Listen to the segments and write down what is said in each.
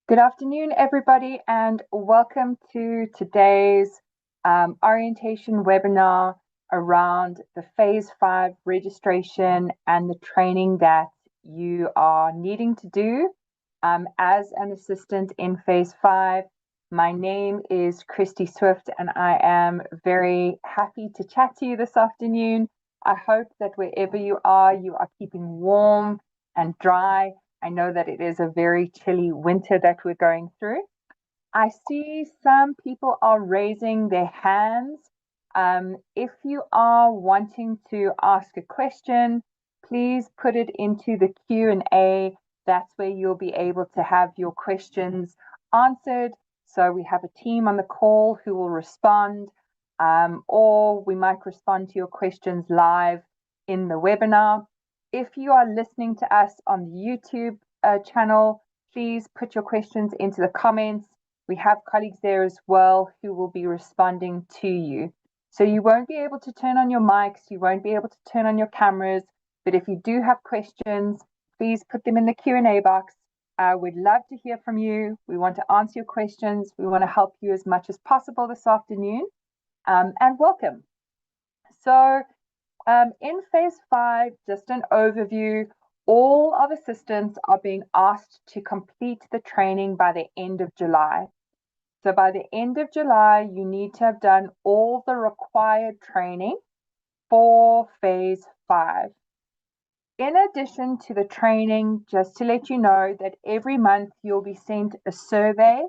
Good afternoon, everybody, and welcome to today's orientation webinar around the Phase 5 registration and the training that you are needing to do as an assistant in Phase 5. My name is Christy Swift, and I am very happy to chat to you this afternoon. I hope that wherever you are keeping warm and dry. I know that it is a very chilly winter that we're going through. I see some people are raising their hands. If you are wanting to ask a question, please put it into the Q&A. That's where you'll be able to have your questions answered. So we have a team on the call who will respond, or we might respond to your questions live in the webinar. If you are listening to us on the YouTube channel, please put your questions into the comments. We have colleagues there as well who will be responding to you. So you won't be able to turn on your mics, you won't be able to turn on your cameras, but if you do have questions, please put them in the Q&A box. We'd love to hear from you. We want to answer your questions. We want to help you as much as possible this afternoon. And welcome. So in Phase 5, just an overview, all of assistants are being asked to complete the training by the end of July. So by the end of July, you need to have done all the required training for Phase 5. In addition to the training, just to let you know that every month you'll be sent a survey.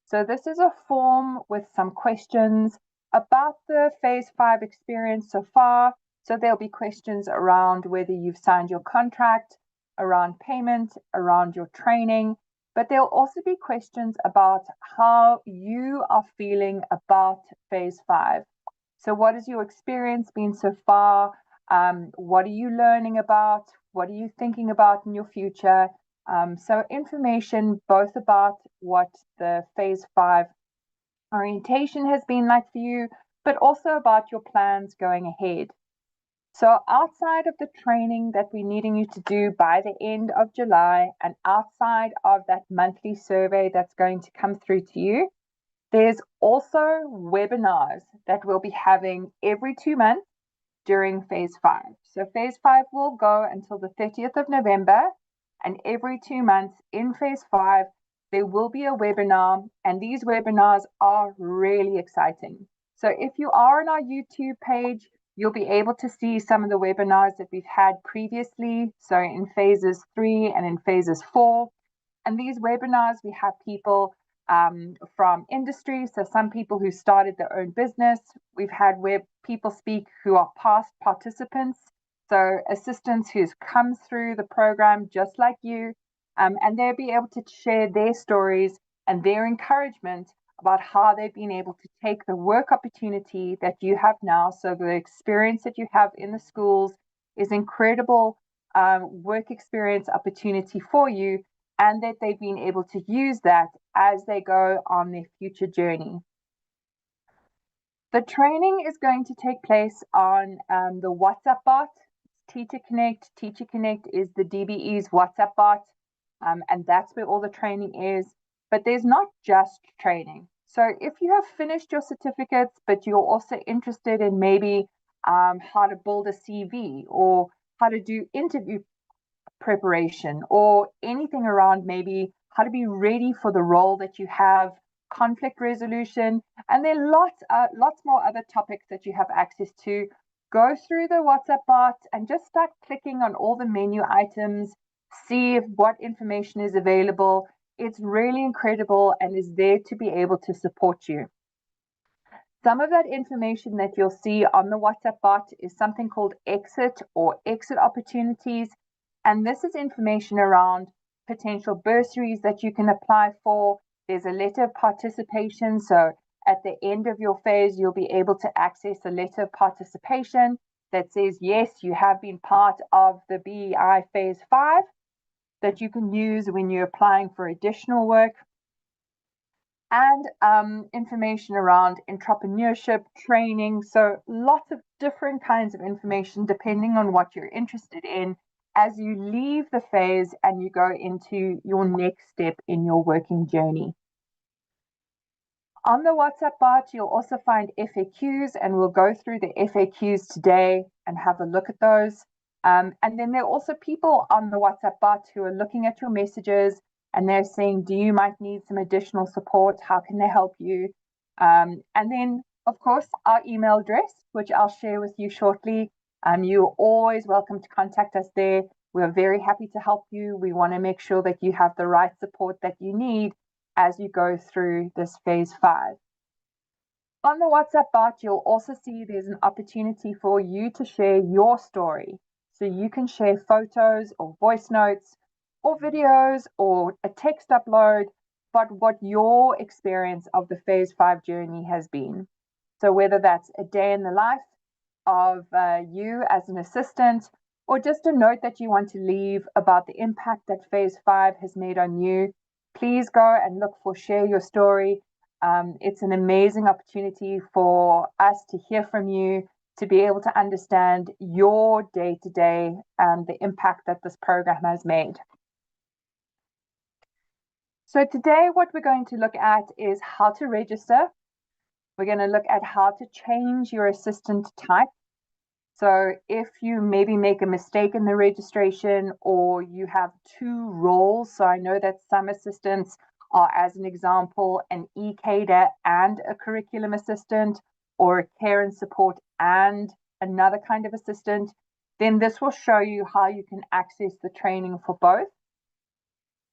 So this is a form with some questions about the Phase 5 experience so far. So there'll be questions around whether you've signed your contract, around payment, around your training, but there'll also be questions about how you are feeling about Phase 5. So what has your experience been so far? What are you learning about? What are you thinking about in your future? So information both about what the Phase 5 orientation has been like for you, but also about your plans going ahead. So outside of the training that we're needing you to do by the end of July, and outside of that monthly survey that's going to come through to you, there's also webinars that we'll be having every 2 months during Phase 5. So Phase 5 will go until the 30th of November, and every 2 months in Phase 5, there will be a webinar, and these webinars are really exciting. So if you are on our YouTube page, you'll be able to see some of the webinars that we've had previously, so in Phases 3 and in Phases 4. And these webinars, we have people from industry, so some people who started their own business. We've had where people speak who are past participants, so assistants who's come through the program just like you, and they'll be able to share their stories and their encouragement about how they've been able to take the work opportunity that you have now. So the experience that you have in the schools is incredible work experience opportunity for you, and that they've been able to use that as they go on their future journey. The training is going to take place on the WhatsApp bot, Teacher Connect. Teacher Connect is the DBE's WhatsApp bot, and that's where all the training is. But there's not just training. So if you have finished your certificates, but you're also interested in maybe how to build a CV or how to do interview preparation or anything around maybe how to be ready for the role that you have, conflict resolution, and there are lots more other topics that you have access to. Go through the WhatsApp bot and just start clicking on all the menu items, see what information is available. It's really incredible and is there to be able to support you. Some of that information that you'll see on the WhatsApp bot is something called exit or exit opportunities. And this is information around potential bursaries that you can apply for. There's a letter of participation. So at the end of your phase, you'll be able to access a letter of participation that says, yes, you have been part of the BEEI Phase 5 that you can use when you're applying for additional work. And information around entrepreneurship, training. So lots of different kinds of information depending on what you're interested in. as you leave the phase and you go into your next step in your working journey. On the WhatsApp bot, you'll also find FAQs, and we'll go through the FAQs today and have a look at those. And then there are also people on the WhatsApp bot who are looking at your messages and they're saying, you might need some additional support? How can they help you? And then, of course, our email address, which I'll share with you shortly. You're always welcome to contact us there. We're very happy to help you. We want to make sure that you have the right support that you need as you go through this phase 5. On the WhatsApp bot, you'll also see there's an opportunity for you to share your story. So you can share photos or voice notes or videos or a text upload, but what your experience of the phase 5 journey has been. So whether that's a day in the life of you as an assistant, or just a note that you want to leave about the impact that phase 5 has made on you, please go and look for Share Your Story. It's an amazing opportunity for us to hear from you, to be able to understand your day-to-day and the impact that this program has made. So today what we're going to look at is how to register. We're going to look at how to change your assistant type. So if you maybe make a mistake in the registration, or you have 2 roles, so I know that some assistants are, as an example, an ECADA and a curriculum assistant, or a care and support and another kind of assistant, then this will show you how you can access the training for both.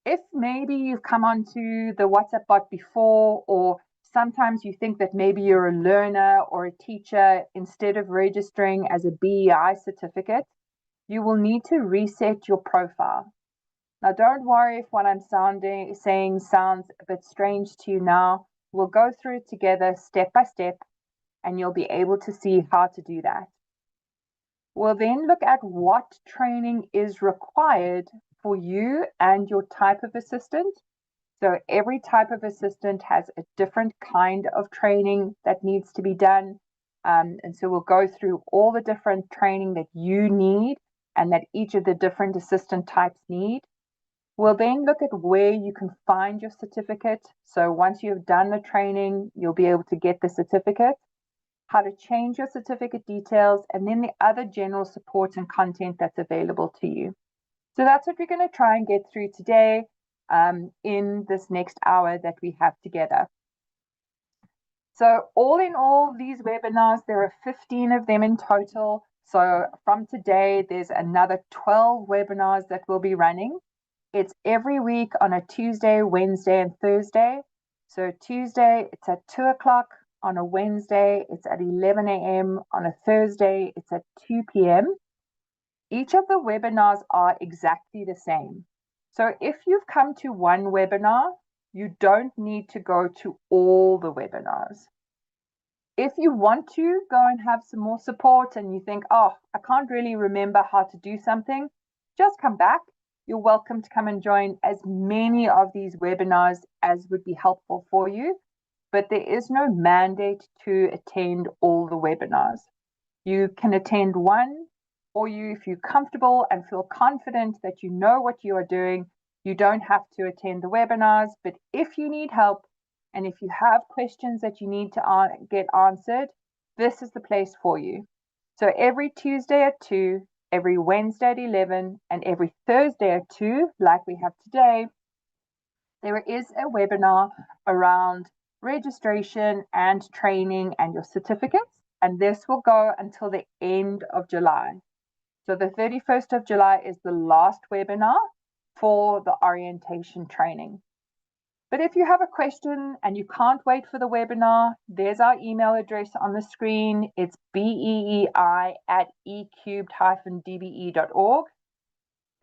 If maybe you've come onto the WhatsApp bot before, or sometimes you think that maybe you're a learner or a teacher, instead of registering as a BEEI certificate, you will need to reset your profile. Now, don't worry if what I'm saying sounds a bit strange to you now. We'll go through it together step by step, and you'll be able to see how to do that. We'll then look at what training is required for you and your type of assistant. So every type of assistant has a different kind of training that needs to be done. And so we'll go through all the different training that you need and that each of the different assistant types need. We'll then look at where you can find your certificate. So once you've done the training, you'll be able to get the certificate, how to change your certificate details, and then the other general support and content that's available to you. So that's what we're going to try and get through today in this next hour that we have together. So all in all, these webinars, there are 15 of them in total. So from today, there's another 12 webinars that we'll be running. It's every week on a Tuesday, Wednesday, and Thursday. So Tuesday, it's at 2 o'clock. On a Wednesday, it's at 11 a.m. On a Thursday, it's at 2 p.m. Each of the webinars are exactly the same. So if you've come to one webinar, you don't need to go to all the webinars. If you want to go and have some more support and you think, oh, I can't really remember how to do something, just come back. You're welcome to come and join as many of these webinars as would be helpful for you, but there is no mandate to attend all the webinars. You can attend one, or if you're comfortable and feel confident that you know what you are doing, you don't have to attend the webinars. But if you need help and if you have questions that you need to get answered, this is the place for you. So every Tuesday at 2, every Wednesday at 11, and every Thursday at 2, like we have today, there is a webinar around registration and training and your certificates, and this will go until the end of July. So the 31st of July is the last webinar for the orientation training. But if you have a question and you can't wait for the webinar, there's our email address on the screen. It's BEEI@ecubed-DBE.org.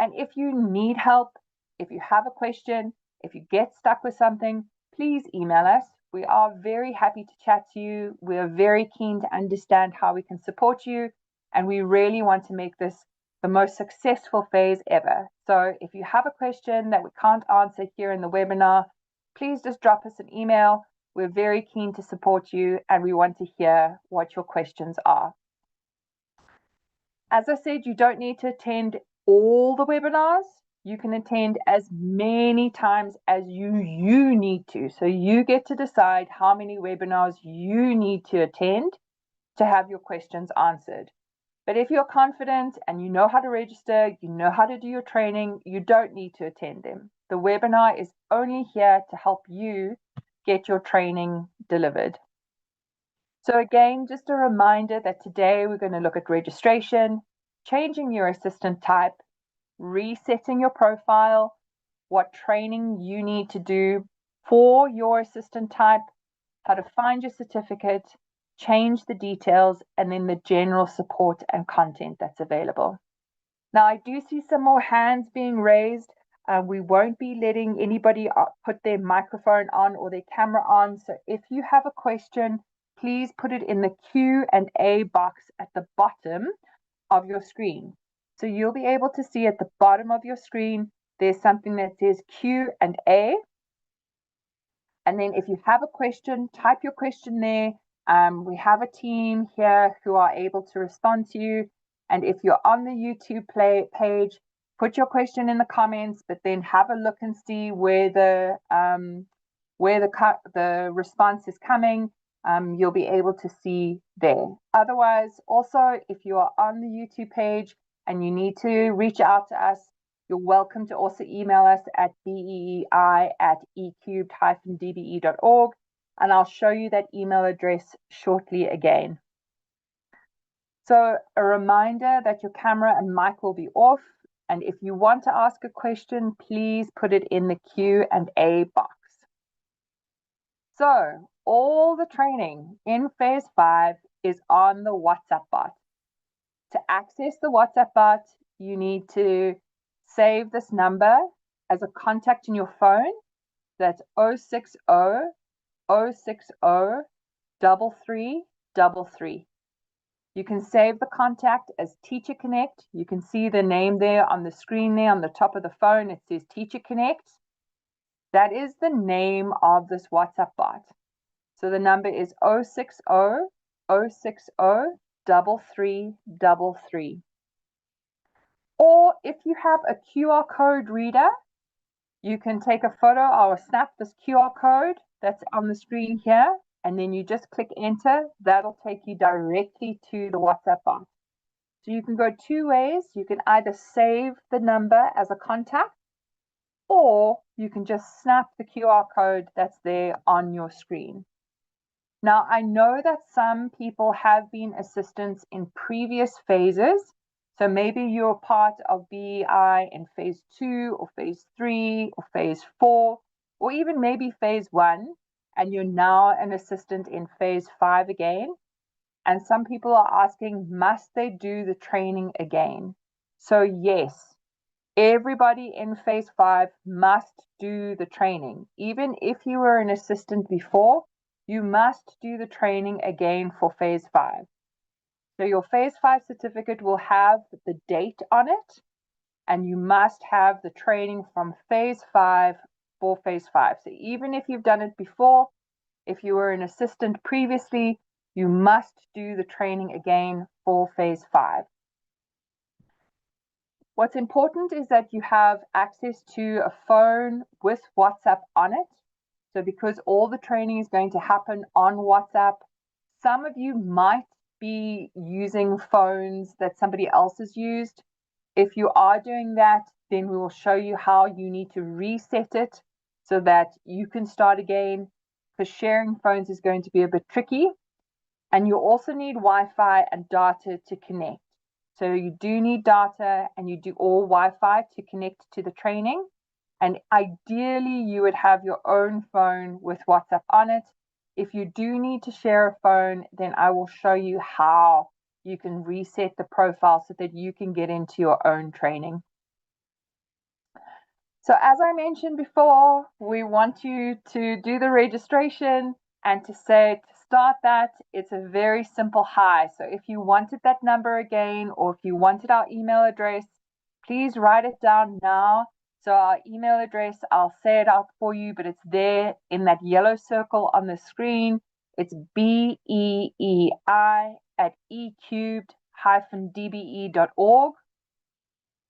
And if you need help, if you have a question, if you get stuck with something, please email us. We are very happy to chat to you. We are very keen to understand how we can support you. And we really want to make this the most successful phase ever. So if you have a question that we can't answer here in the webinar, please just drop us an email. We're very keen to support you and we want to hear what your questions are. As I said, you don't need to attend all the webinars. You can attend as many times as you need to. So you get to decide how many webinars you need to attend to have your questions answered. But if you're confident and you know how to register, you know how to do your training, you don't need to attend them. The webinar is only here to help you get your training delivered. So again, just a reminder that today we're going to look at registration, changing your assistant type, resetting your profile, what training you need to do for your assistant type, how to find your certificate, change the details, and then the general support and content that's available. Now, I do see some more hands being raised. We won't be letting anybody put their microphone on or their camera on. So if you have a question, please put it in the Q&A box at the bottom of your screen. So you'll be able to see at the bottom of your screen, there's something that says Q&A. And then if you have a question, type your question there. We have a team here who are able to respond to you. And if you're on the YouTube page, put your question in the comments, but then have a look and see where the response is coming. You'll be able to see there. Otherwise, also, if you are on the YouTube page and you need to reach out to us, you're welcome to also email us at BEEI@ecubed-DBE.org, and I'll show you that email address shortly again. So a reminder that your camera and mic will be off, and if you want to ask a question, please put it in the Q&A box. So all the training in phase 5 is on the WhatsApp bot. To access the WhatsApp bot, you need to save this number as a contact in your phone. That's 060 060 3333. You can save the contact as Teacher Connect. You can see the name there on the screen there on the top of the phone. It says Teacher Connect. That is the name of this WhatsApp bot. So the number is 060 060 3333. Or if you have a QR code reader, you can take a photo or snap this QR code that's on the screen here, and then you just click enter. That'll take you directly to the WhatsApp bot. So you can go two ways. You can either save the number as a contact, or you can just snap the QR code that's there on your screen. Now, I know that some people have been assistants in previous phases. So maybe you're part of BEEI in phase 2 or phase 3 or phase 4, or even maybe phase 1, and you're now an assistant in phase 5 again. And some people are asking, must they do the training again? So yes, everybody in phase 5 must do the training. Even if you were an assistant before, you must do the training again for phase 5. So your phase 5 certificate will have the date on it, and you must have the training from phase 5 for phase 5. So even if you've done it before, if you were an assistant previously, you must do the training again for phase 5. What's important is that you have access to a phone with WhatsApp on it. So because all the training is going to happen on WhatsApp, some of you might be using phones that somebody else has used. If you are doing that, then we will show you how you need to reset it so that you can start again, because sharing phones is going to be a bit tricky. And you also need Wi-Fi and data to connect. So you do need data and you do all Wi-Fi to connect to the training. And ideally, you would have your own phone with WhatsApp on it. If you do need to share a phone, then I will show you how you can reset the profile so that you can get into your own training. So as I mentioned before, we want you to do the registration, and to start that, it's a very simple hi. So if you wanted that number again, or if you wanted our email address, please write it down now. So our email address, I'll say it out for you, but it's there in that yellow circle on the screen. It's BEEI@ecubed-dbe.org.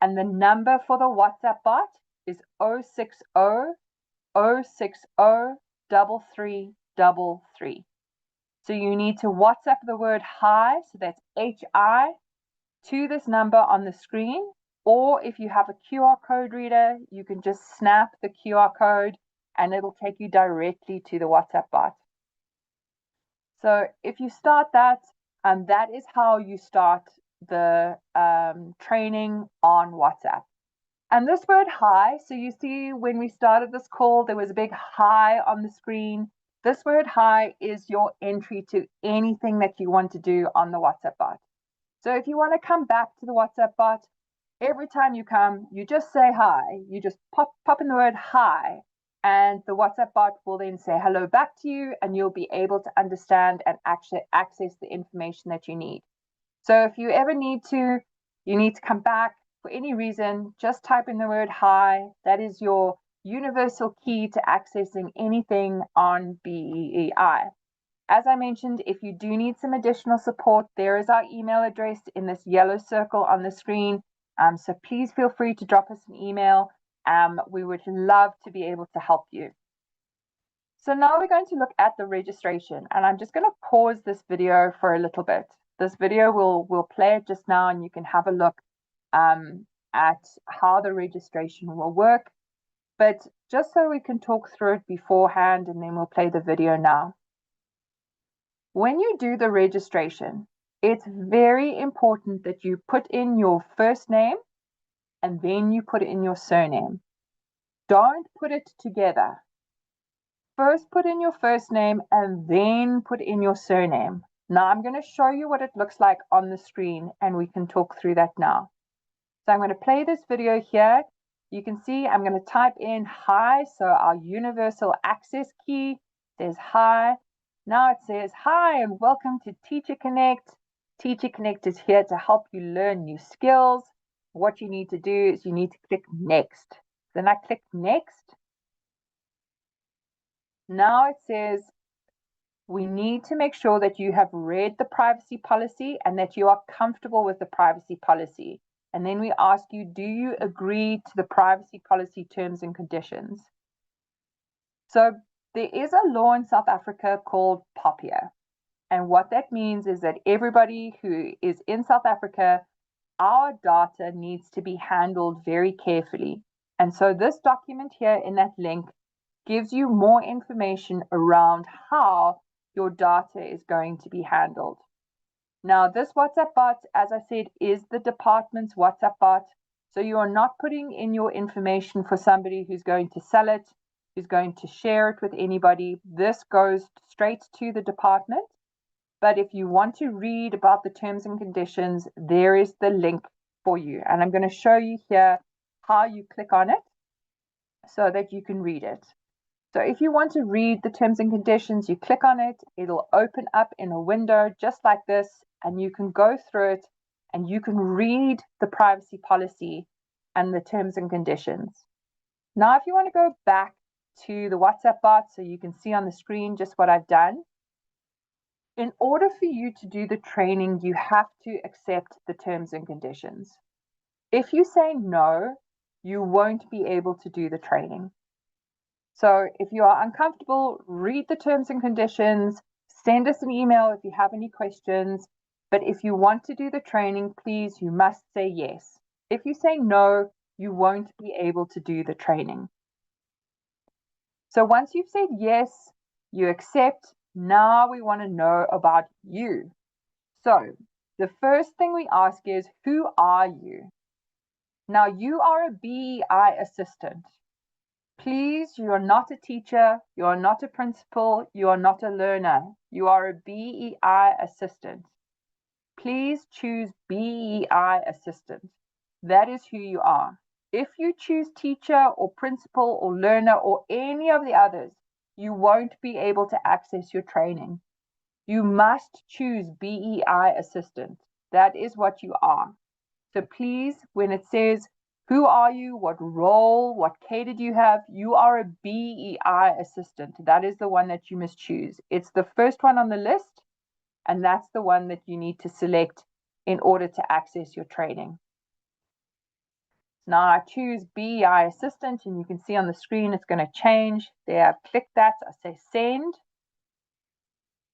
And the number for the WhatsApp bot is 060 060 3333. So you need to WhatsApp the word hi, so that's HI, to this number on the screen. Or if you have a QR code reader, you can just snap the QR code and it'll take you directly to the WhatsApp bot. So if you start that, that is how you start the training on WhatsApp. And this word hi, so you see when we started this call, there was a big hi on the screen. This word hi is your entry to anything that you want to do on the WhatsApp bot. So if you want to come back to the WhatsApp bot, every time you come, you just say hi. You just pop in the word hi, and the WhatsApp bot will then say hello back to you, and you'll be able to understand and actually access the information that you need. So if you ever need to, you need to come back for any reason, just type in the word hi. That is your universal key to accessing anything on BEEI. As I mentioned, if you do need some additional support, there is our email address in this yellow circle on the screen. So please feel free to drop us an email. We would love to be able to help you. So now we're going to look at the registration, and I'm just going to pause this video for a little bit. This video we'll play it just now, and you can have a look at how the registration will work. But just so we can talk through it beforehand, and then we'll play the video now. When you do the registration, it's very important that you put in your first name and then you put in your surname. Don't put it together. First put in your first name and then put in your surname. Now I'm going to show you what it looks like on the screen, and we can talk through that now. So I'm going to play this video here. You can see I'm going to type in hi, so our universal access key says hi. Now it says, hi and welcome to Teacher Connect. Teacher Connect is here to help you learn new skills. What you need to do is you need to click next. Then I click next. Now it says, we need to make sure that you have read the privacy policy and that you are comfortable with the privacy policy. And then we ask you, do you agree to the privacy policy terms and conditions? So there is a law in South Africa called POPIA. And what that means is that everybody who is in South Africa, our data needs to be handled very carefully. And so this document here in that link gives you more information around how your data is going to be handled. Now, this WhatsApp bot, as I said, is the department's WhatsApp bot. So you are not putting in your information for somebody who's going to sell it, who's going to share it with anybody. This goes straight to the department. But if you want to read about the terms and conditions, there is the link for you. And I'm going to show you here how you click on it so that you can read it. So if you want to read the terms and conditions, you click on it, it'll open up in a window just like this, and you can go through it and you can read the privacy policy and the terms and conditions. Now, if you want to go back to the WhatsApp bot so you can see on the screen just what I've done, in order for you to do the training, you have to accept the terms and conditions. If you say no, you won't be able to do the training. So if you are uncomfortable, read the terms and conditions, send us an email if you have any questions. But if you want to do the training, please, you must say yes. If you say no, you won't be able to do the training. So once you've said yes, you accept. Now we want to know about you. So the first thing we ask is, who are you? Now you are a BEI assistant. Please, you are not a teacher, you are not a principal, you are not a learner. You are a BEI assistant. Please choose BEI assistant. That is who you are. If you choose teacher or principal or learner or any of the others, you won't be able to access your training. You must choose BEI assistant. That is what you are. So please, when it says, who are you? What role? What cadre do you have? You are a BEI assistant. That is the one that you must choose. It's the first one on the list, and that's the one that you need to select in order to access your training. Now I choose BEEI Assistant, and you can see on the screen it's going to change. There, I've clicked that. I say send.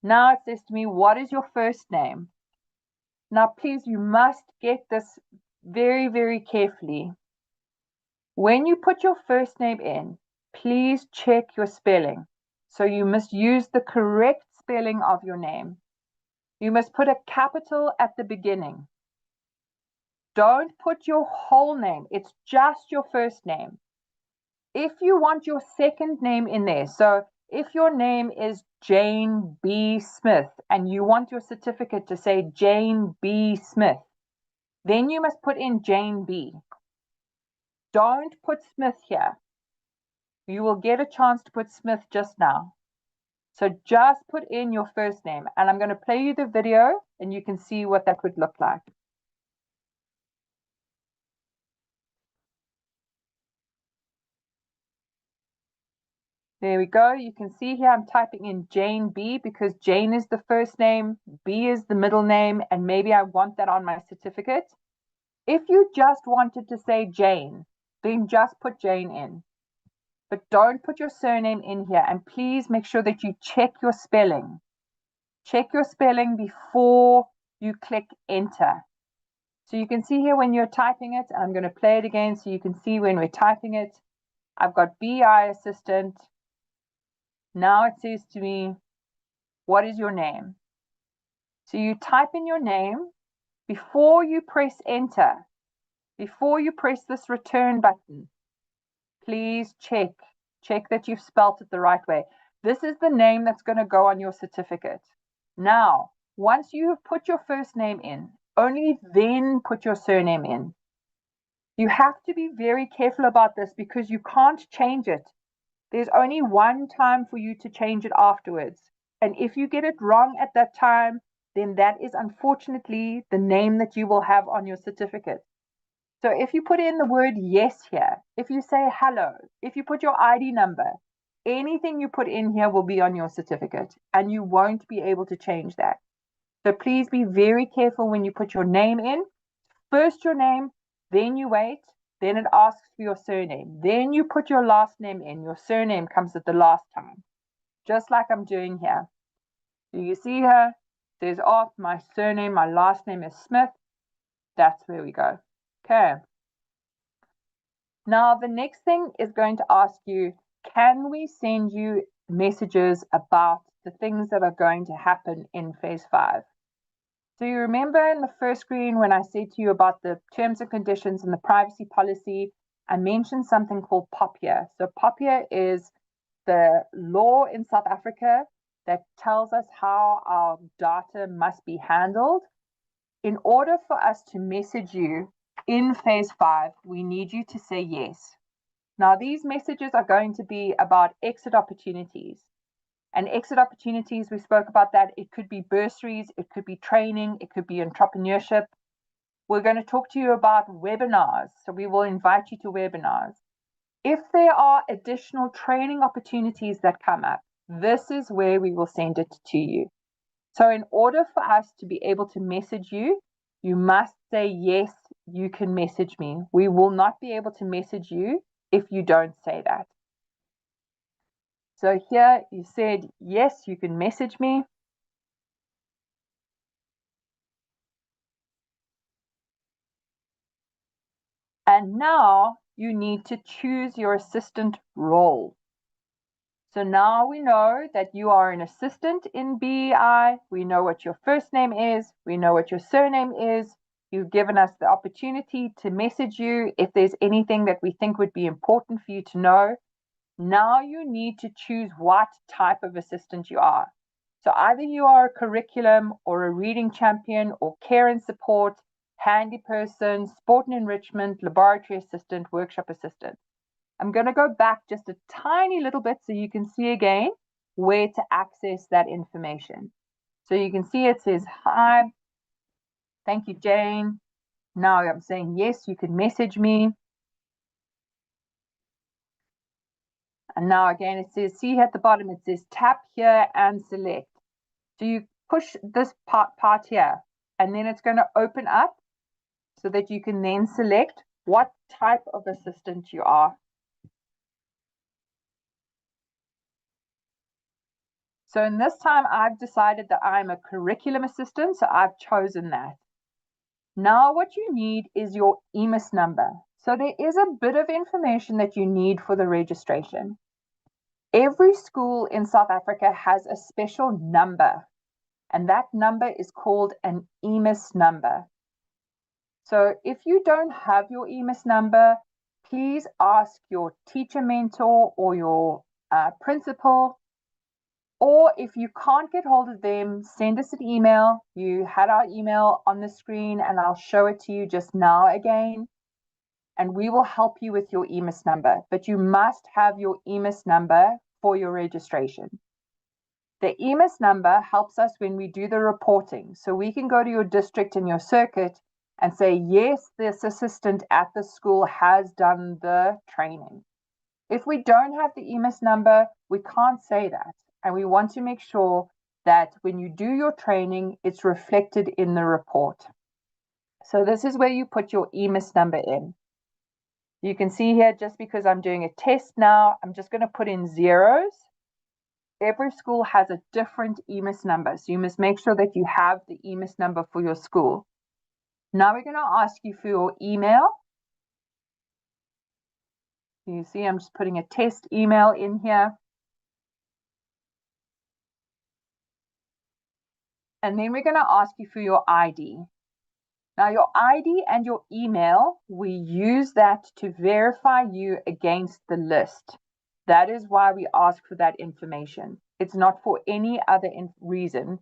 Now it says to me, what is your first name? Now please, you must get this very, very carefully. When you put your first name in, please check your spelling. So you must use the correct spelling of your name. You must put a capital at the beginning. Don't put your whole name. It's just your first name. If you want your second name in there, so if your name is Jane B. Smith and you want your certificate to say Jane B. Smith, then you must put in Jane B. Don't put Smith here. You will get a chance to put Smith just now. So just put in your first name, and I'm going to play you the video and you can see what that would look like. There we go. You can see here I'm typing in Jane B because Jane is the first name, B is the middle name, and maybe I want that on my certificate. If you just wanted to say Jane, then just put Jane in. But don't put your surname in here, and please make sure that you check your spelling. Check your spelling before you click enter. So you can see here when you're typing it, and I'm going to play it again so you can see when we're typing it. I've got BEEI Assistant. Now it says to me, what is your name? So you type in your name before you press enter. Before you press this return button, please check that you've spelt it the right way. This is the name that's going to go on your certificate. Now, once you have put your first name in, only then put your surname in. You have to be very careful about this because you can't change it. There's only one time for you to change it afterwards. And if you get it wrong at that time, then that is unfortunately the name that you will have on your certificate. So if you put in the word yes here, if you say hello, if you put your ID number, anything you put in here will be on your certificate and you won't be able to change that. So please be very careful when you put your name in. First your name, then you wait, then it asks for your surname. Then you put your last name in. Your surname comes at the last time, just like I'm doing here. Do you see here? It says, oh, my surname, my last name is Smith. That's where we go. Okay. Now, the next thing is going to ask you, can we send you messages about the things that are going to happen in phase 5? So you remember in the first screen when I said to you about the terms and conditions and the privacy policy, I mentioned something called POPIA. So POPIA is the law in South Africa that tells us how our data must be handled. In order for us to message you in phase 5, we need you to say yes. Now, these messages are going to be about exit opportunities. And exit opportunities, we spoke about that. It could be bursaries, it could be training, it could be entrepreneurship. We're going to talk to you about webinars. So we will invite you to webinars. If there are additional training opportunities that come up, this is where we will send it to you. So in order for us to be able to message you, you must say, yes, you can message me. We will not be able to message you if you don't say that. So here you said, yes, you can message me. And now you need to choose your assistant role. So now we know that you are an assistant in BEEI. We know what your first name is. We know what your surname is. You've given us the opportunity to message you if there's anything that we think would be important for you to know. Now you need to choose what type of assistant you are. So either you are a curriculum or a reading champion or care and support, handy person, sport and enrichment, laboratory assistant, workshop assistant. I'm going to go back just a tiny little bit so you can see again where to access that information. So you can see it says, hi, thank you, Jane. Now I'm saying, yes, you can message me. And now again, it says, see at the bottom, it says tap here and select. So you push this part here, and then it's going to open up so that you can then select what type of assistant you are. So in this time, I've decided that I'm a curriculum assistant, so I've chosen that. Now what you need is your EMIS number. So there is a bit of information that you need for the registration. Every school in South Africa has a special number, and that number is called an EMIS number. So if you don't have your EMIS number, please ask your teacher mentor or your principal. Or if you can't get hold of them, send us an email. You had our email on the screen and I'll show it to you just now again. And we will help you with your EMIS number. But you must have your EMIS number for your registration. The EMIS number helps us when we do the reporting. So we can go to your district and your circuit and say, yes, this assistant at the school has done the training. If we don't have the EMIS number, we can't say that. And we want to make sure that when you do your training, it's reflected in the report. So this is where you put your EMIS number in. You can see here, just because I'm doing a test now, I'm just going to put in zeros. Every school has a different EMIS number, so you must make sure that you have the EMIS number for your school. Now we're going to ask you for your email. You see, I'm just putting a test email in here. And then we're going to ask you for your ID. Now your ID and your email, we use that to verify you against the list. That is why we ask for that information. It's not for any other reason.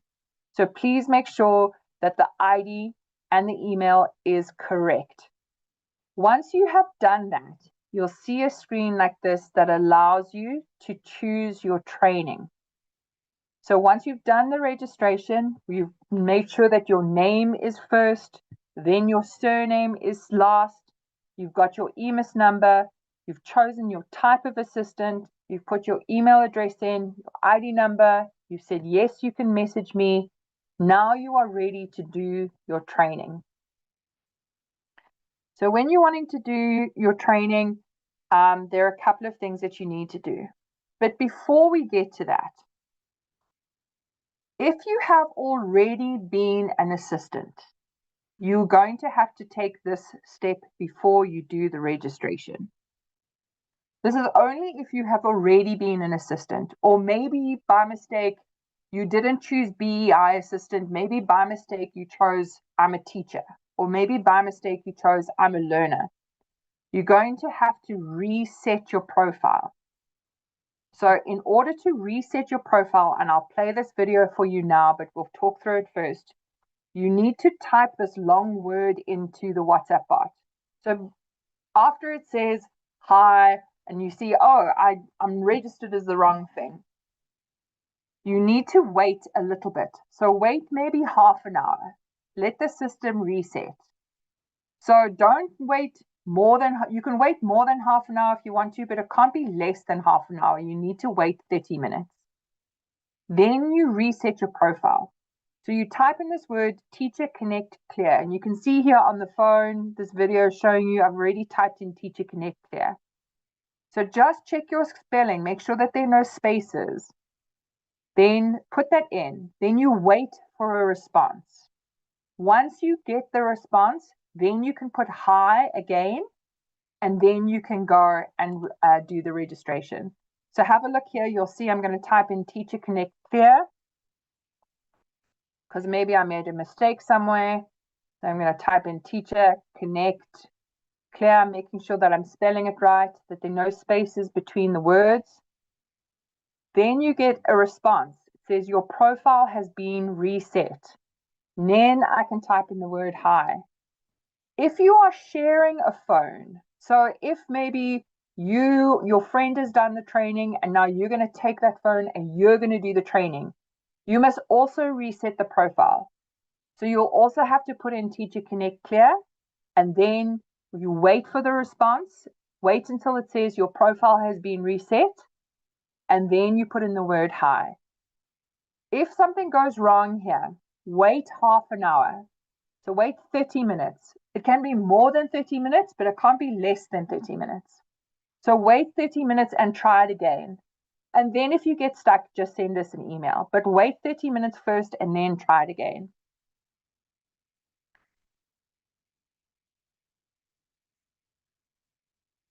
So please make sure that the ID and the email is correct. Once you have done that, you'll see a screen like this that allows you to choose your training. So once you've done the registration, you've made sure that your name is first, then your surname is last, you've got your EMIS number, you've chosen your type of assistant, you've put your email address in, your ID number, you've said, yes, you can message me. Now you are ready to do your training. So when you're wanting to do your training, there are a couple of things that you need to do. But before we get to that, if you have already been an assistant, you're going to have to take this step before you do the registration. This is only if you have already been an assistant, or maybe by mistake, you didn't choose BEEI assistant. Maybe by mistake, you chose I'm a teacher, or maybe by mistake, you chose I'm a learner. You're going to have to reset your profile. So in order to reset your profile, and I'll play this video for you now, but we'll talk through it first, you need to type this long word into the WhatsApp bot. So after it says hi, and you see, oh, I'm registered as the wrong thing, you need to wait a little bit. So wait maybe half an hour. Let the system reset. So don't wait more than, you can wait more than half an hour if you want to, but it can't be less than half an hour. You need to wait 30 minutes. Then you reset your profile. So you type in this word, Teacher Connect Clear, and you can see here on the phone, this video is showing you I've already typed in Teacher Connect Clear. So just check your spelling, make sure that there are no spaces. Then put that in. Then you wait for a response. Once you get the response, then you can put hi again, and then you can go and do the registration. So have a look here. You'll see I'm going to type in Teacher Connect Clear, because maybe I made a mistake somewhere. So I'm going to type in Teacher Connect Clear, making sure that I'm spelling it right, that there are no spaces between the words. Then you get a response. It says your profile has been reset. Then I can type in the word hi. If you are sharing a phone, so if maybe your friend has done the training and now you're going to take that phone and you're going to do the training, you must also reset the profile. So you'll also have to put in Teacher Connect Clear, and then you wait for the response, wait until it says your profile has been reset, and then you put in the word hi. If something goes wrong here, wait half an hour. So wait 30 minutes. It can be more than 30 minutes, but it can't be less than 30 minutes. So wait 30 minutes and try it again. And then if you get stuck, just send us an email. But wait 30 minutes first and then try it again.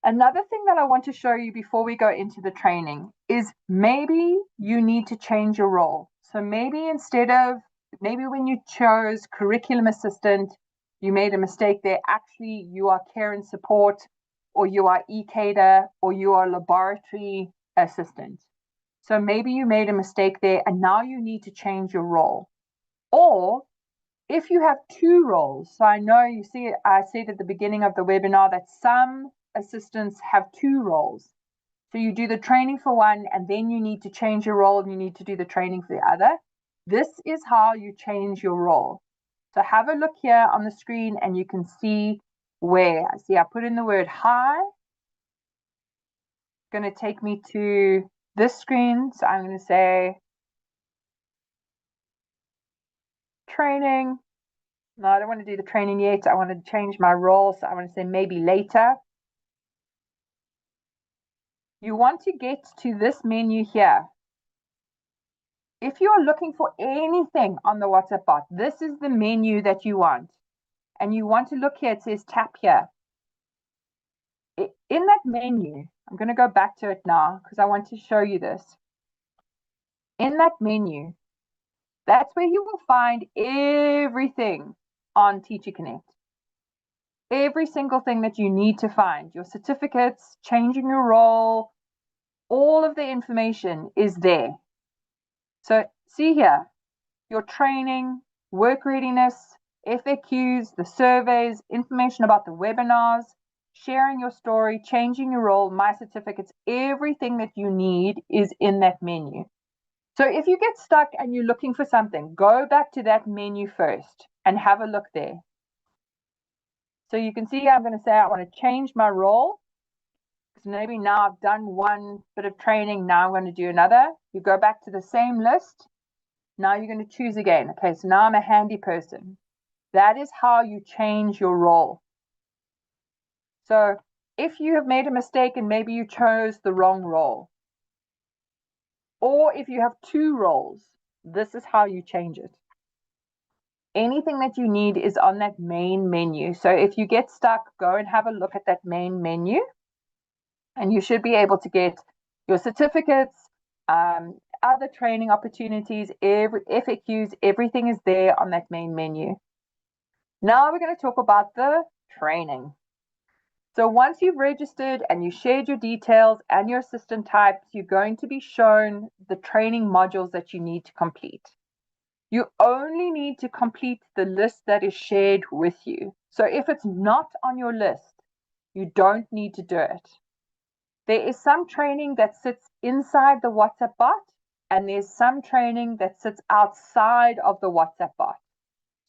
Another thing that I want to show you before we go into the training is maybe you need to change your role. So maybe maybe when you chose curriculum assistant, you made a mistake there. Actually, you are care and support, or you are ECADA, or you are laboratory assistant. So maybe you made a mistake there and now you need to change your role. Or if you have two roles, so I know you see, I said at the beginning of the webinar that some assistants have two roles. So you do the training for one and then you need to change your role and you need to do the training for the other. This is how you change your role. So have a look here on the screen and you can see where. See, I put in the word hi. It's going to take me to this screen. So I'm going to say training. No, I don't want to do the training yet. I want to change my role. So I want to say maybe later. You want to get to this menu here. If you're looking for anything on the WhatsApp bot, this is the menu that you want. And you want to look here, it says tap here. In that menu, I'm going to go back to it now because I want to show you this. In that menu, that's where you will find everything on Teacher Connect. Every single thing that you need to find, your certificates, changing your role, all of the information is there. So see here, your training, work readiness, FAQs, the surveys, information about the webinars, sharing your story, changing your role, my certificates, everything that you need is in that menu. So if you get stuck and you're looking for something, go back to that menu first and have a look there. So you can see I'm going to say I want to change my role. Because maybe now I've done one bit of training, now I'm going to do another. You go back to the same list. Now you're going to choose again. Okay, so now I'm a handy person. That is how you change your role. So if you have made a mistake and maybe you chose the wrong role, or if you have two roles, this is how you change it. Anything that you need is on that main menu. So if you get stuck, go and have a look at that main menu. And you should be able to get your certificates, other training opportunities, FAQs, everything is there on that main menu. Now we're going to talk about the training. So once you've registered and you shared your details and your assistant types, you're going to be shown the training modules that you need to complete. You only need to complete the list that is shared with you. So if it's not on your list, you don't need to do it. There is some training that sits inside the WhatsApp bot, and there's some training that sits outside of the WhatsApp bot.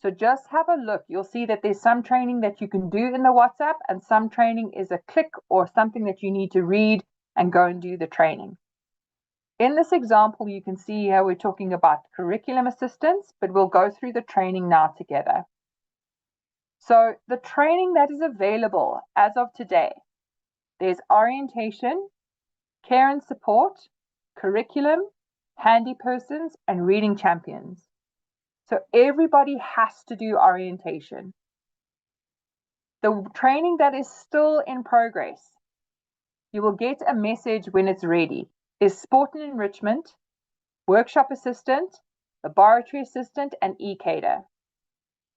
So just have a look. You'll see that there's some training that you can do in the WhatsApp, and some training is a click or something that you need to read and go and do the training. In this example, you can see how we're talking about curriculum assistance, but we'll go through the training now together. So the training that is available as of today, there's orientation, care and support, curriculum, handy persons, and reading champions. So everybody has to do orientation. The training that is still in progress, you will get a message when it's ready, is sport and enrichment, workshop assistant, laboratory assistant, and ECADA.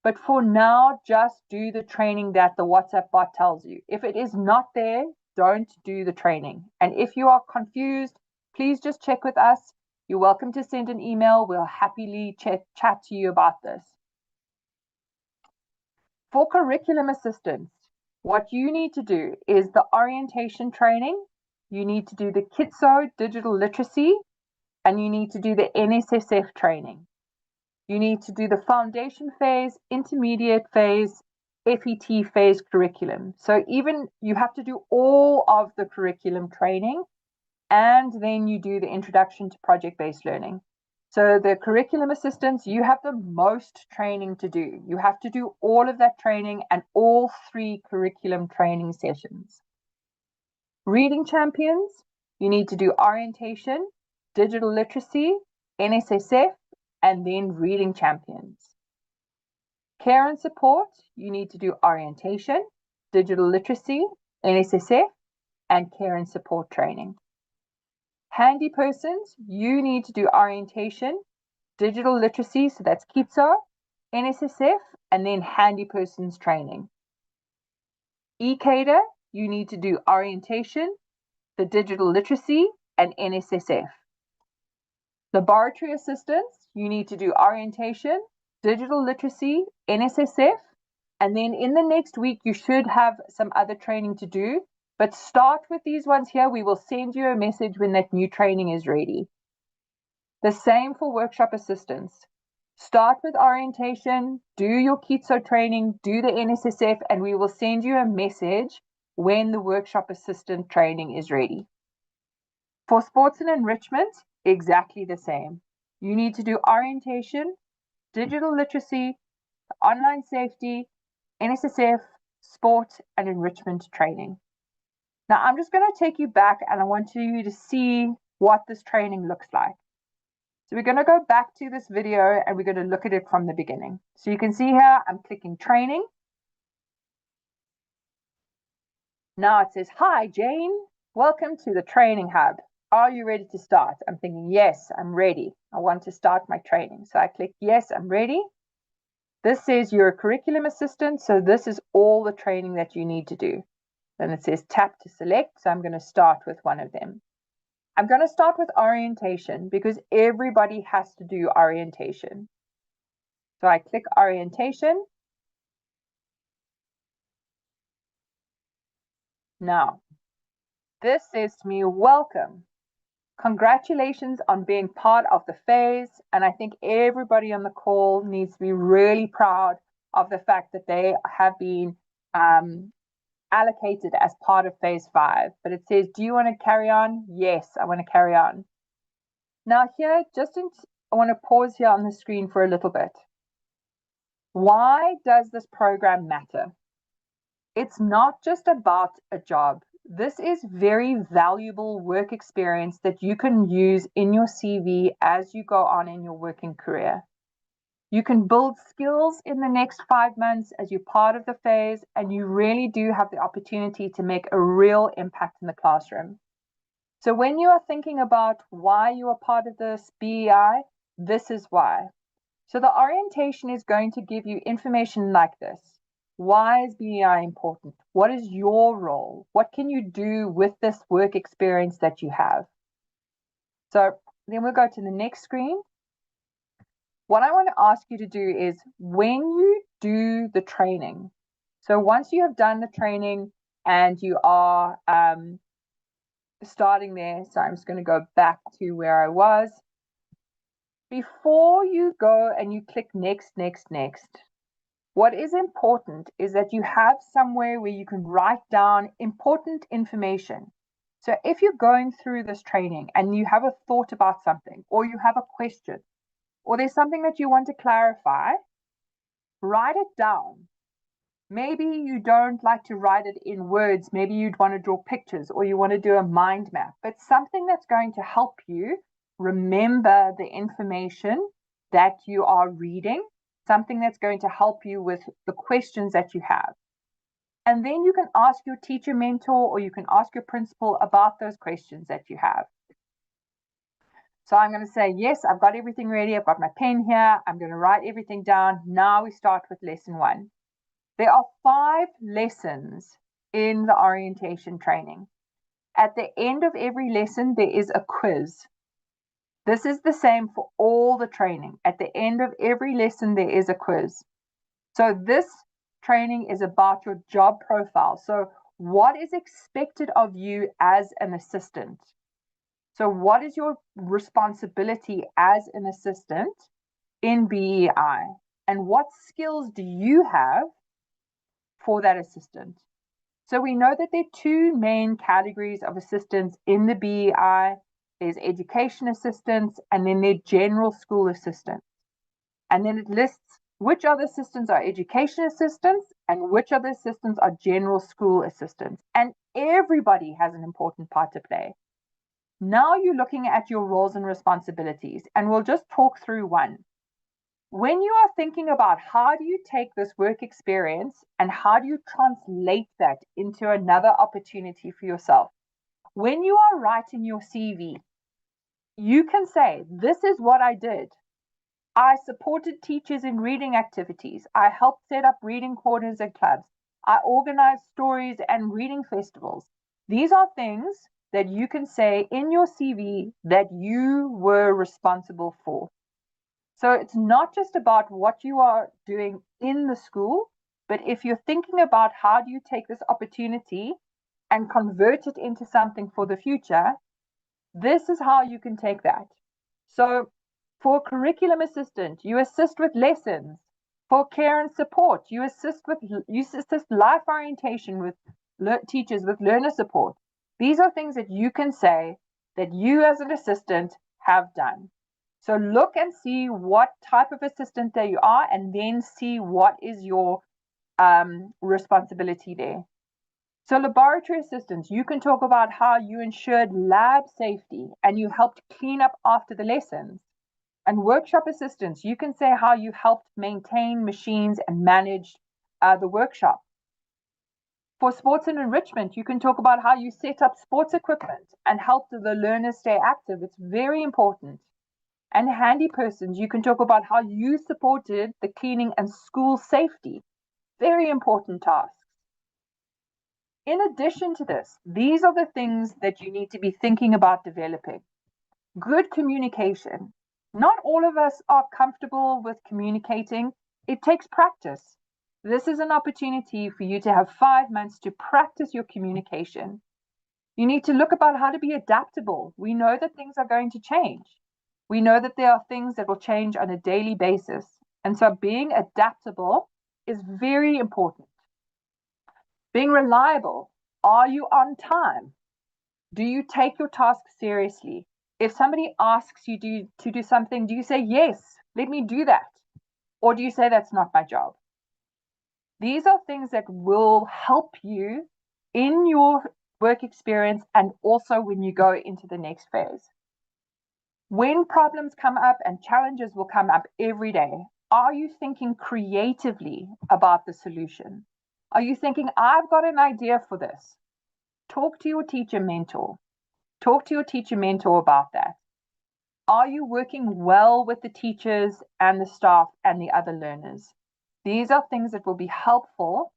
But for now, just do the training that the WhatsApp bot tells you. If it is not there, don't do the training. And if you are confused, please just check with us. You're welcome to send an email. We'll happily chat to you about this. For curriculum assistance, what you need to do is the orientation training. You need to do the KITSO digital literacy, and you need to do the NSSF training. You need to do the foundation phase, intermediate phase, FET phase curriculum. So even you have to do all of the curriculum training, and then you do the introduction to project-based learning. So the curriculum assistants, you have the most training to do. You have to do all of that training and all 3 curriculum training sessions. Reading champions, you need to do orientation, digital literacy, NSSF, and then reading champions. Care and support, you need to do orientation, digital literacy, NSSF, and care and support training. Handy persons, you need to do orientation, digital literacy, so that's KITSO, NSSF, and then handy persons training. ECADA, you need to do orientation, the digital literacy, and NSSF. Laboratory assistants, you need to do orientation, digital literacy, NSSF, and then in the next week, you should have some other training to do, but start with these ones here. We will send you a message when that new training is ready. The same for workshop assistants. Start with orientation, do your KITSO training, do the NSSF, and we will send you a message when the workshop assistant training is ready. For sports and enrichment, exactly the same. You need to do orientation, digital literacy, online safety, NSSF, sport and enrichment training. Now I'm just going to take you back and I want you to see what this training looks like. So we're going to go back to this video and we're going to look at it from the beginning. So you can see here, I'm clicking training. Now it says, "Hi, Jane, welcome to the training hub. Are you ready to start?" I'm thinking, yes, I'm ready. I want to start my training. So I click, yes, I'm ready. This says you're a curriculum assistant. So this is all the training that you need to do. Then it says tap to select. So I'm going to start with one of them. I'm going to start with orientation because everybody has to do orientation. So I click orientation. Now, this says to me, welcome. Congratulations on being part of the phase. And I think everybody on the call needs to be really proud of the fact that they have been allocated as part of phase 5. But it says, do you want to carry on? Yes, I want to carry on. Now here, I want to pause here on the screen for a little bit. Why does this program matter? It's not just about a job. This is very valuable work experience that you can use in your CV as you go on in your working career. You can build skills in the next 5 months as you're part of the phase, and you really do have the opportunity to make a real impact in the classroom. So when you are thinking about why you are part of this BEEI, this is why. So the orientation is going to give you information like this. Why is BEEI important? What is your role? What can you do with this work experience that you have? So then we'll go to the next screen. What I want to ask you to do is when you do the training, so once you have done the training and you are starting there, so I'm just going to go back to where I was. Before you go and you click next, what is important is that you have somewhere where you can write down important information. So if you're going through this training and you have a thought about something, or you have a question, or there's something that you want to clarify, write it down. Maybe you don't like to write it in words. Maybe you'd want to draw pictures or you want to do a mind map, but something that's going to help you remember the information that you are reading, something that's going to help you with the questions that you have. And then you can ask your teacher mentor or you can ask your principal about those questions that you have. So I'm going to say, yes, I've got everything ready. I've got my pen here. I'm going to write everything down. Now we start with lesson 1. There are 5 lessons in the orientation training. At the end of every lesson, there is a quiz. This is the same for all the training. At the end of every lesson, there is a quiz. So this training is about your job profile. So what is expected of you as an assistant? So what is your responsibility as an assistant in BEI? And what skills do you have for that assistant? So we know that there are 2 main categories of assistants in the BEI. there's education assistants, and then there's general school assistants. And then it lists which other assistants are education assistants and which other assistants are general school assistants. And everybody has an important part to play. Now you're looking at your roles and responsibilities, and we'll just talk through one. When you are thinking about how do you take this work experience and how do you translate that into another opportunity for yourself, when you are writing your CV, you can say, this is what I did. I supported teachers in reading activities. I helped set up reading corners at clubs. I organized stories and reading festivals. These are things that you can say in your CV that you were responsible for. So it's not just about what you are doing in the school, but if you're thinking about how do you take this opportunity and convert it into something for the future, this is how you can take that. So for curriculum assistant, you assist with lessons. For care and support, you assist life orientation with teachers with learner support. These are things that you can say that you as an assistant have done. So look and see what type of assistant that you are, and then see what is your responsibility there. So laboratory assistants, you can talk about how you ensured lab safety and you helped clean up after the lessons. And workshop assistants, you can say how you helped maintain machines and manage the workshop. For sports and enrichment, you can talk about how you set up sports equipment and helped the learners stay active. It's very important. And handy persons, you can talk about how you supported the cleaning and school safety. Very important tasks. In addition to this, these are the things that you need to be thinking about developing. Good communication. Not all of us are comfortable with communicating. It takes practice. This is an opportunity for you to have 5 months to practice your communication. You need to look about how to be adaptable. We know that things are going to change. We know that there are things that will change on a daily basis. And so being adaptable is very important. Being reliable. Are you on time? Do you take your task seriously? If somebody asks you to do something, do you say, yes, let me do that? Or do you say, that's not my job? These are things that will help you in your work experience and also when you go into the next phase. When problems come up and challenges will come up every day, are you thinking creatively about the solution? Are you thinking, I've got an idea for this? Talk to your teacher mentor. Talk to your teacher mentor about that. Are you working well with the teachers and the staff and the other learners? These are things that will be helpful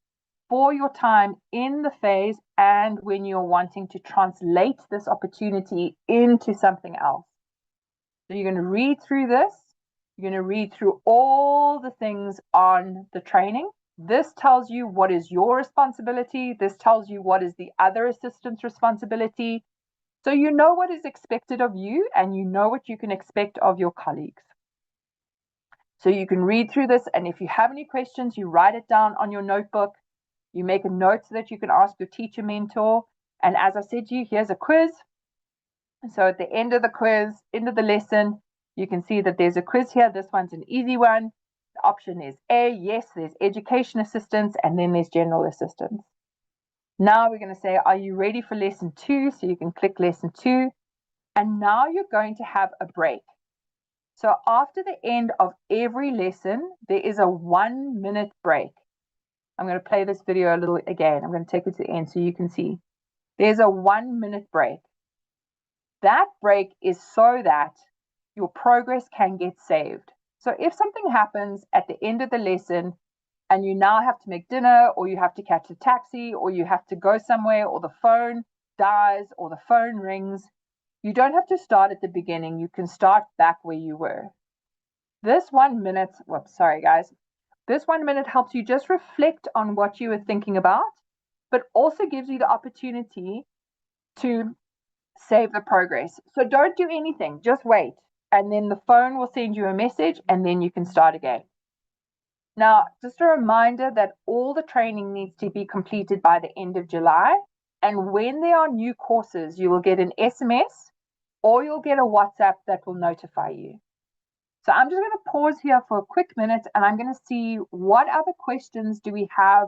for your time in the phase and when you're wanting to translate this opportunity into something else. So you're going to read through this. You're going to read through all the things on the training. This tells you what is your responsibility. This tells you what is the other assistant's responsibility. So you know what is expected of you and you know what you can expect of your colleagues. So you can read through this, and if you have any questions, you write it down on your notebook. You make a note so that you can ask your teacher mentor. And as I said to you, here's a quiz. So at the end of the quiz, end of the lesson, you can see that there's a quiz here. This one's an easy one. The option is A, yes, there's education assistance, and then there's general assistance. Now we're going to say, are you ready for lesson 2? So you can click lesson 2. And now you're going to have a break. So after the end of every lesson, there is a 1-minute break. I'm going to play this video a little again. I'm going to take it to the end so you can see. There's a 1-minute break. That break is so that your progress can get saved. So if something happens at the end of the lesson and you now have to make dinner, or you have to catch a taxi, or you have to go somewhere, or the phone dies, or the phone rings, you don't have to start at the beginning. You can start back where you were. This 1 minute, whoops, sorry guys. This 1 minute helps you just reflect on what you were thinking about, but also gives you the opportunity to save the progress. So don't do anything, just wait. And then the phone will send you a message and then you can start again. Now, just a reminder that all the training needs to be completed by the end of July. And when there are new courses, you will get an SMS or you'll get a WhatsApp that will notify you. So I'm just going to pause here for a quick minute, and I'm going to see what other questions do we have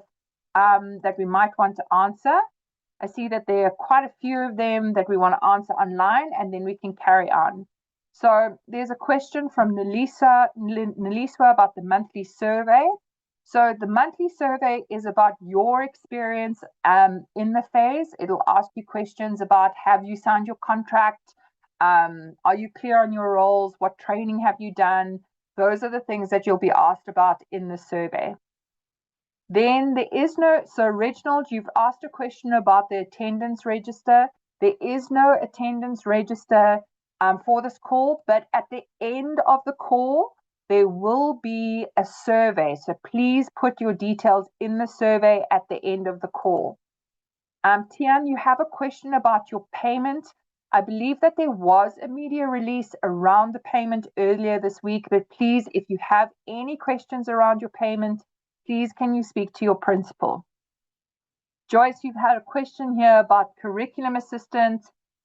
that we might want to answer. I see that there are quite a few of them that we want to answer online, and then we can carry on. So there's a question from Nelisa about the monthly survey. So the monthly survey is about your experience in the phase. It'll ask you questions about, have you signed your contract? Are you clear on your roles? What training have you done? Those are the things that you'll be asked about in the survey. Then there is no, so Reginald, you've asked a question about the attendance register. There is no attendance register for this call, but at the end of the call, there will be a survey. So please put your details in the survey at the end of the call. Tian, you have a question about your payment. I believe that there was a media release around the payment earlier this week, but please, if you have any questions around your payment, please can you speak to your principal? Joyce, you've had a question here about curriculum assistant.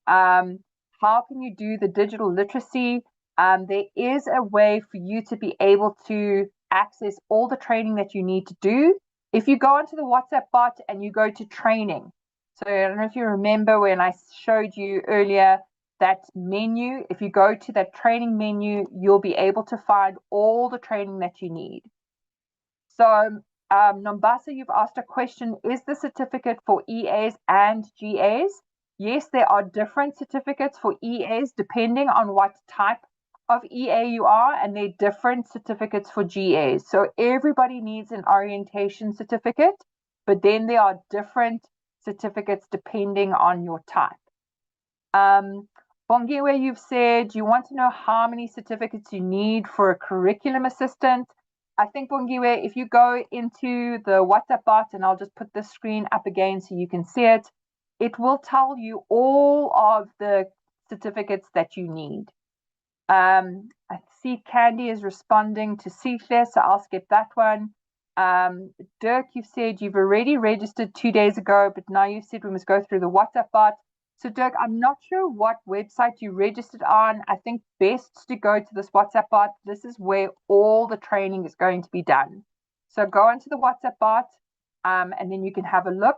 How can you do the digital literacy? There is a way for you to be able to access all the training that you need to do. If you go onto the WhatsApp bot and you go to training, so I don't know if you remember when I showed you earlier that menu, if you go to that training menu, you'll be able to find all the training that you need. So Nombasa, you've asked a question, is the certificate for EAs and GAs? Yes, there are different certificates for EAs depending on what type of EA you are, and there are different certificates for GAs. So everybody needs an orientation certificate, but then there are different certificates depending on your type. Bongiwe, you've said you want to know how many certificates you need for a curriculum assistant. I think, Bongiwe, if you go into the WhatsApp bot, and I'll just put the screen up again so you can see it, it will tell you all of the certificates that you need. I see Candy is responding to Sihle, so I'll skip that one. Dirk, you've said you've already registered 2 days ago, but now you said we must go through the WhatsApp bot. So Dirk, I'm not sure what website you registered on. I think best to go to this WhatsApp bot. This is where all the training is going to be done. So go onto the WhatsApp bot, and then you can have a look.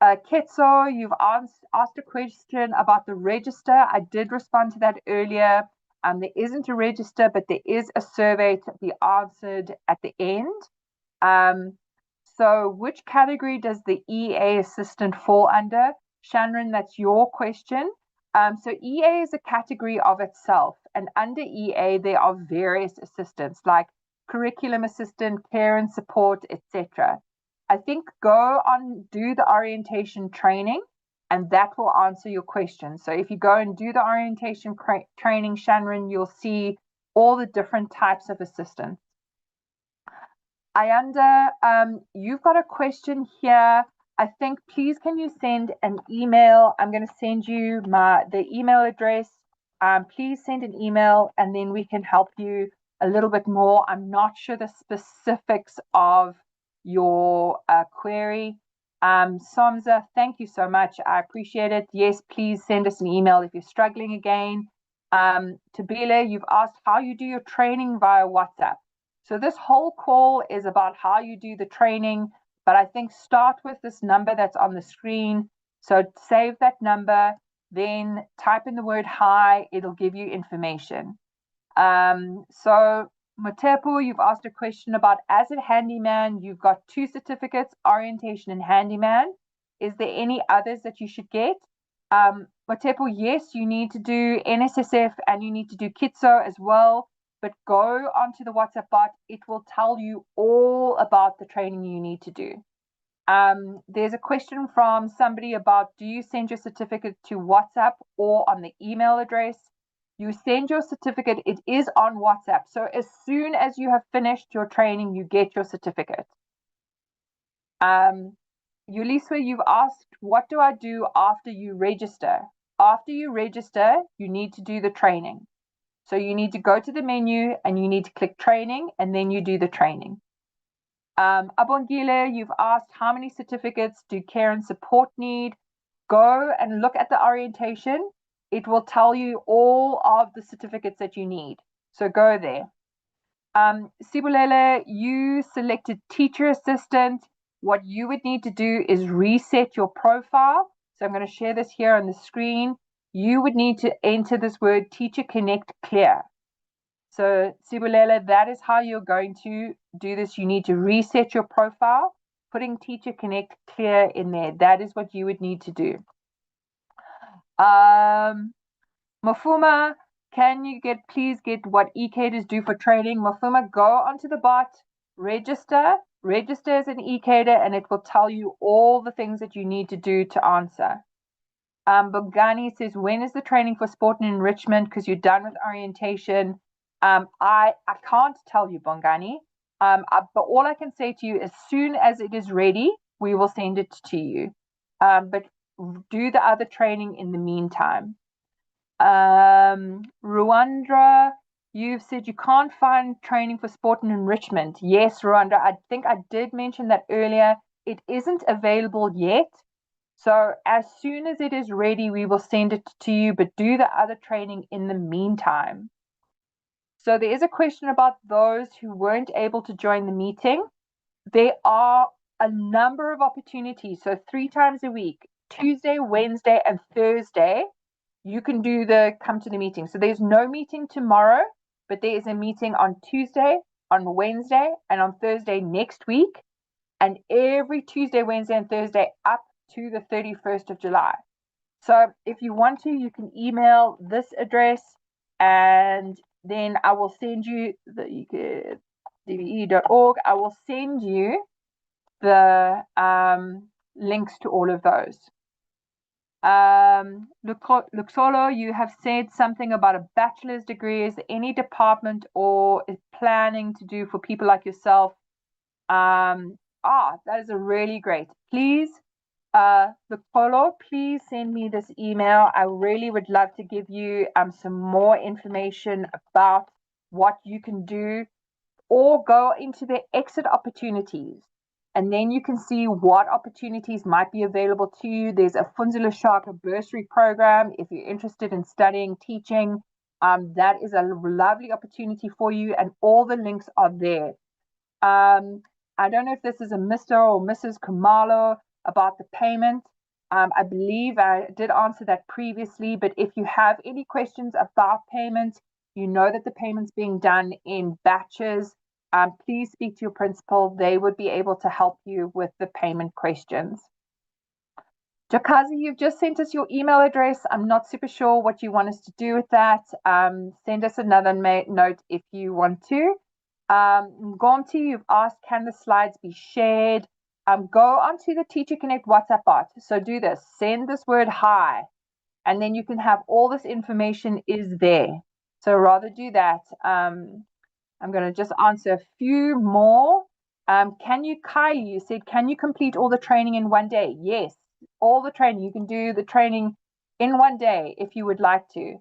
Ketso, you've asked a question about the register. I did respond to that earlier. There isn't a register, but there is a survey to be answered at the end. So which category does the EA assistant fall under? Shannon, that's your question. So EA is a category of itself, and under EA there are various assistants like curriculum assistant, care and support, etc. I think go on, do the orientation training, and that will answer your question. So if you go and do the orientation training, Shannon, you'll see all the different types of assistants. Ayanda, you've got a question here. I think, please, can you send an email? I'm going to send you the email address. Please send an email, and then we can help you a little bit more. I'm not sure the specifics of your query. Somza, thank you so much. I appreciate it. Yes, please send us an email if you're struggling again. Tabila, you've asked how you do your training via WhatsApp. So this whole call is about how you do the training, but I think start with this number that's on the screen. So save that number, then type in the word hi, it'll give you information. So Matepo, you've asked a question about, as a handyman, you've got 2 certificates, orientation and handyman. Is there any others that you should get? Matepo, yes, you need to do NSSF and you need to do KITSO as well, but go onto the WhatsApp bot. It will tell you all about the training you need to do. There's a question from somebody about, do you send your certificate to WhatsApp or on the email address? You send your certificate, it is on WhatsApp. So as soon as you have finished your training, you get your certificate. Uliswa, you've asked, what do I do after you register? After you register, you need to do the training. So you need to go to the menu and you need to click training, and then you do the training. Abongile, you've asked, how many certificates do care and support need? Go and look at the orientation. it will tell you all of the certificates that you need. So go there. Sibulele, you selected teacher assistant. What you would need to do is reset your profile. So I'm going to share this here on the screen. You would need to enter this word Teacher Connect Clear. So Sibulele, that is how you're going to do this. You need to reset your profile, putting Teacher Connect Clear in there. That is what you would need to do. Mafuma, can you please get what ECADers do for training? Mafuma, go onto the bot, register as an ECADer, and it will tell you all the things that you need to do to answer. Bongani says, when is the training for sport and enrichment? Because you're done with orientation. I can't tell you, Bongani. But all I can say to you, as soon as it is ready, we will send it to you. But do the other training in the meantime. Ruandra, you've said you can't find training for sport and enrichment. Yes, Ruandra, I think I did mention that earlier. It isn't available yet. So as soon as it is ready, we will send it to you, but do the other training in the meantime. So there is a question about those who weren't able to join the meeting. There are a number of opportunities. So 3 times a week, Tuesday, Wednesday, and Thursday, you can come to the meeting. So there's no meeting tomorrow, but there is a meeting on Tuesday, on Wednesday, and on Thursday next week. And every Tuesday, Wednesday, and Thursday up to the 31st of July. So if you want to, you can email this address, and then I will send you the Ecubed-DBE.org. I will send you the links to all of those. Luxolo, you have said something about a bachelor's degree. Is there any department or is planning to do for people like yourself? That is a really great. Please, Luxolo, please send me this email. I really would love to give you some more information about what you can do, or go into the exit opportunities. And then you can see what opportunities might be available to you. There's a Funzula Shaka bursary program. If you're interested in studying, teaching, that is a lovely opportunity for you. And all the links are there. I don't know if this is a Mr. or Mrs. Kumalo about the payment. I believe I did answer that previously, but if you have any questions about payment, you know that the payment's being done in batches. Please speak to your principal. They would be able to help you with the payment questions. Jakazi, you've just sent us your email address. I'm not super sure what you want us to do with that. Send us another note if you want to. Gomti, you've asked, can the slides be shared? Go onto the Teacher Connect WhatsApp bot. So do this. Send this word hi, and then you can have all this information is there. So rather do that. I'm going to just answer a few more. Kylie, you said, can you complete all the training in one day? Yes, all the training. You can do the training in one day if you would like to.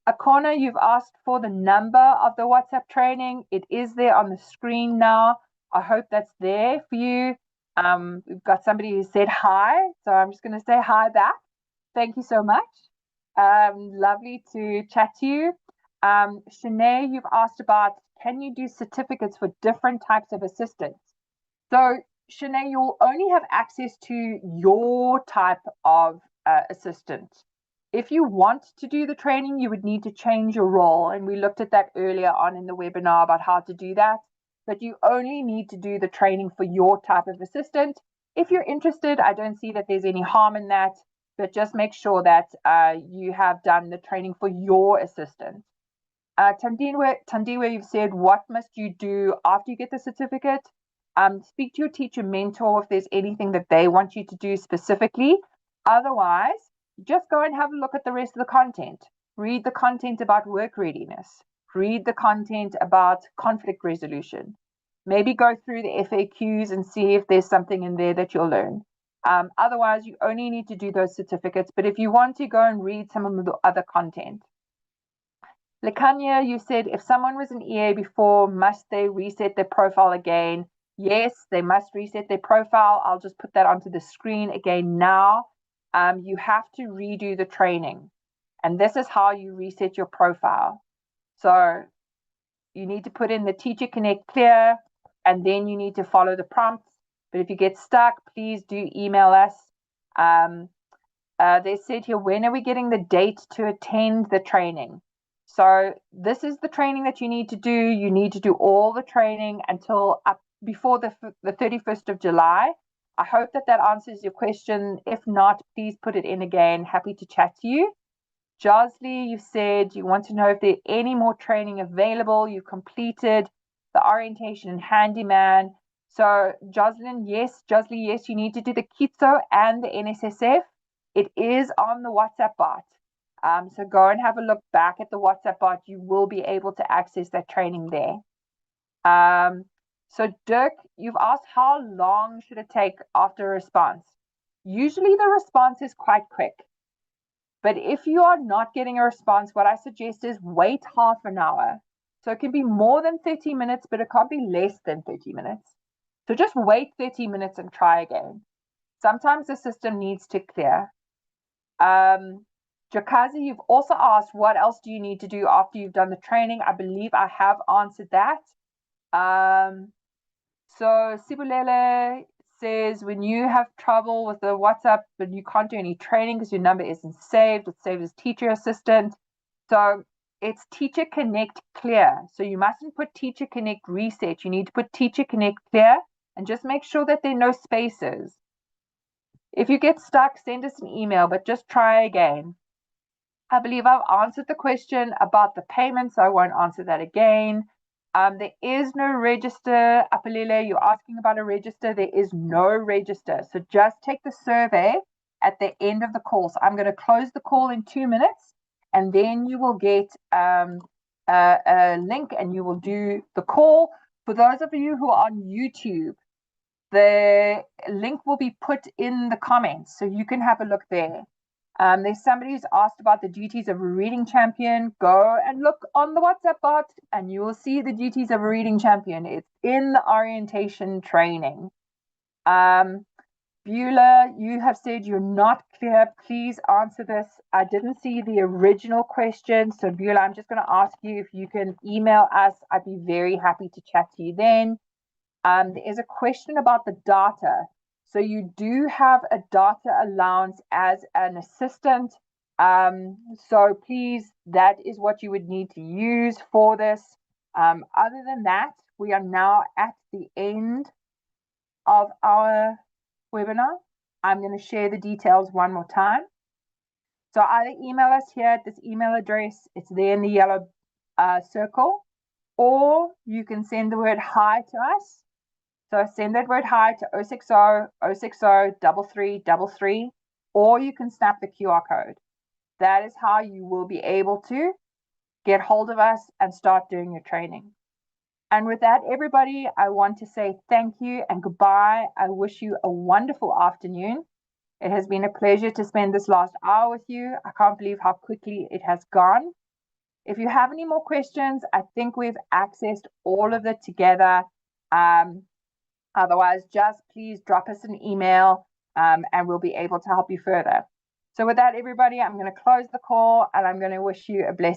Akona, you've asked for the number of the WhatsApp training. It is there on the screen now. I hope that's there for you. We've got somebody who said hi, so I'm just going to say hi back. Thank you so much. Lovely to chat to you. Shanae, you've asked about, can you do certificates for different types of assistants? So Shanae, you'll only have access to your type of assistant. If you want to do the training, you would need to change your role. And we looked at that earlier on in the webinar about how to do that. But you only need to do the training for your type of assistant. If you're interested, I don't see that there's any harm in that, but just make sure that you have done the training for your assistant. Tandiwe, you've said, what must you do after you get the certificate? Speak to your teacher mentor if there's anything that they want you to do specifically. Otherwise, just go and have a look at the rest of the content. Read the content about work readiness. Read the content about conflict resolution. Maybe go through the FAQs and see if there's something in there that you'll learn. Otherwise, you only need to do those certificates. But if you want to, go and read some of the other content. Lekanya, you said, if someone was an EA before, must they reset their profile again? Yes, they must reset their profile. I'll just put that onto the screen again now. You have to redo the training. And this is how you reset your profile. So you need to put in the Teacher Connect Clear, and then you need to follow the prompts. But if you get stuck, please do email us. They said here, when are we getting the date to attend the training? So this is the training that you need to do. You need to do all the training until up before the 31st of July. I hope that answers your question. If not, please put it in again. Happy to chat to you. Josley, you said you want to know if there's any more training available. You completed the orientation in handyman. So Josley, yes, you need to do the KITSO and the NSSF. It is on the WhatsApp bot. So go and have a look back at the WhatsApp bot. You will be able to access that training there. So Dirk, you've asked how long should it take after a response? Usually the response is quite quick. But if you are not getting a response, what I suggest is wait half an hour. So it can be more than 30 minutes, but it can't be less than 30 minutes. So just wait 30 minutes and try again. Sometimes the system needs to clear. Jakazi, you've also asked, what else do you need to do after you've done the training? I believe I have answered that. So Sibulele says, when you have trouble with the WhatsApp, but you can't do any training because your number isn't saved, it's saved as teacher assistant. So it's Teacher Connect Clear. So you mustn't put Teacher Connect Reset. You need to put Teacher Connect Clear and just make sure that there are no spaces. If you get stuck, send us an email, but just try again. I believe I've answered the question about the payment, so I won't answer that again. There is no register. Apalile, you're asking about a register. There is no register. So just take the survey at the end of the call. So I'm going to close the call in 2 minutes, and then you will get a link and you will do the call. For those of you who are on YouTube, the link will be put in the comments, so you can have a look there. There's somebody who's asked about the duties of a reading champion. Go and look on the WhatsApp bot and you will see the duties of a reading champion. It's in the orientation training. Beulah, you have said you're not clear. Please answer this. I didn't see the original question. So Beulah, I'm just going to ask you if you can email us. I'd be very happy to chat to you then. There is a question about the data. So you do have a data allowance as an assistant. So please, that is what you would need to use for this. Other than that, we are now at the end of our webinar. I'm going to share the details one more time. So either email us here at this email address, it's there in the yellow circle, or you can send the word hi to us. So send that word hi to 060 060 3333, or you can snap the QR code. That is how you will be able to get hold of us and start doing your training. And with that, everybody, I want to say thank you and goodbye. I wish you a wonderful afternoon. It has been a pleasure to spend this last hour with you. I can't believe how quickly it has gone. If you have any more questions, I think we've accessed all of it together. Otherwise, just please drop us an email and we'll be able to help you further. So with that, everybody, I'm going to close the call and I'm going to wish you a blessed